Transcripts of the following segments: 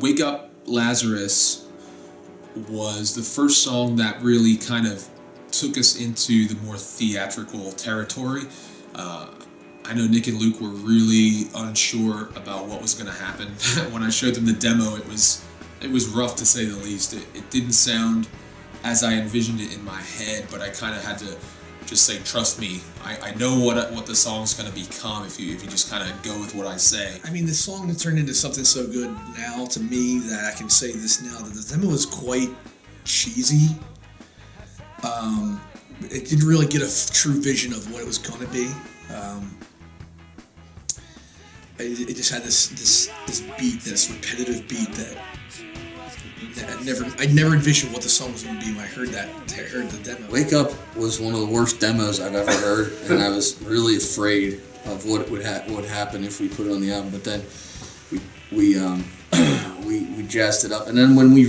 Wake Up Lazarus was the first song that really kind of took us into the more theatrical territory. I know Nick and Luke were really unsure about what was going to happen. When I showed them the demo, it was rough to say the least. It didn't sound as I envisioned it in my head, but I kind of had to just say, trust me, I know what the song's going to become if you just kind of go with what I say. I mean, the song turned into something so good now to me that I can say this now, that the demo was quite cheesy. It didn't really get a true vision of what it was going to be. It just had this beat, this repetitive beat that I never envisioned what the song was going to be when I heard the demo. Wake Up was one of the worst demos I've ever heard, and I was really afraid of what would happen if we put it on the album. But then we jazzed it up, and then when we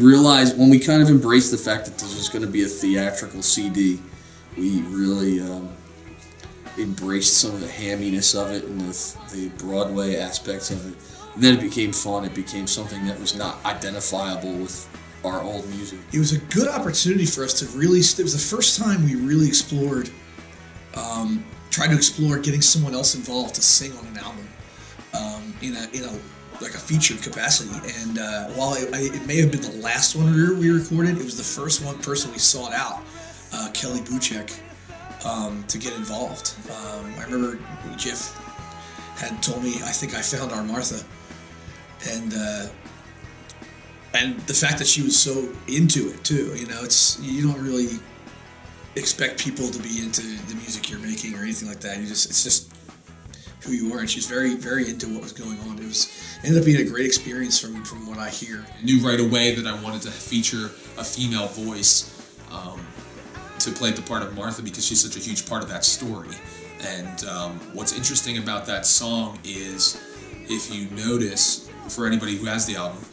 kind of embraced the fact that this was going to be a theatrical CD, we really embraced some of the hamminess of it and the Broadway aspects of it. And then it became fun. It became something that was not identifiable with our old music. It was a good opportunity for us to really. It was the first time we really explored, tried to explore getting someone else involved to sing on an album, in a like a featured capacity. And while it may have been the last one we recorded, it was the first person we sought out, Kelly Buchek, to get involved. I remember Jeff had told me, I think I found our Martha, and the fact that she was so into it too. You don't really expect people to be into the music you're making or anything like that. It's just who you are, and she's very, very into what was going on. It ended up being a great experience from what I hear. I knew right away that I wanted to feature a female voice to play the part of Martha because she's such a huge part of that story. And what's interesting about that song is, if you notice, for anybody who has the album,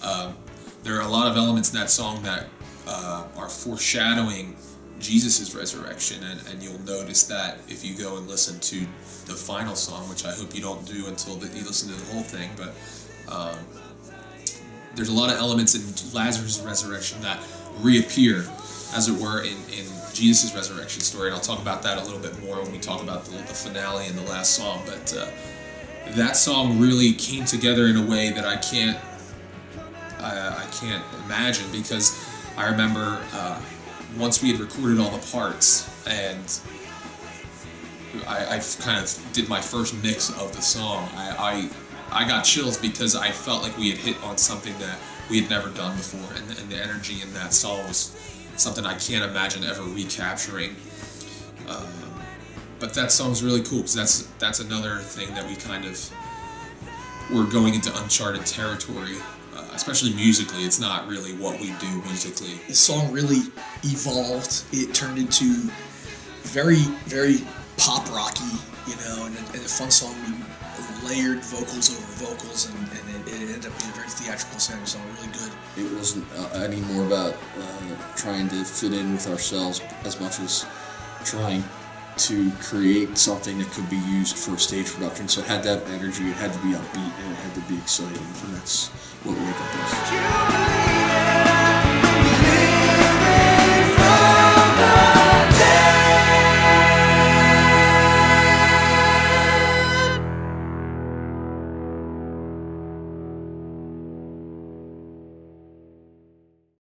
there are a lot of elements in that song that are foreshadowing Jesus' resurrection, and you'll notice that if you go and listen to the final song, which I hope you don't do until you listen to the whole thing, but there's a lot of elements in Lazarus' resurrection that reappear, as it were, in Jesus' resurrection story, and I'll talk about that a little bit more when we talk about the finale and the last song. But that song really came together in a way that I can't imagine, because I remember once we had recorded all the parts and I kind of did my first mix of the song, I got chills because I felt like we had hit on something that we had never done before, and the energy in that song was something I can't imagine ever recapturing. But that song's really cool because that's another thing that we kind of were going into uncharted territory, especially musically. It's not really what we do musically. The song really evolved. It turned into very, very pop rocky, and a fun song. We layered vocals over vocals, and it ended up being a very theatrical sounding song, really good. It wasn't any more about trying to fit in with ourselves as much as trying to create something that could be used for a stage production. So it had to have energy, it had to be upbeat, and it had to be exciting, and that's what Wake Up is.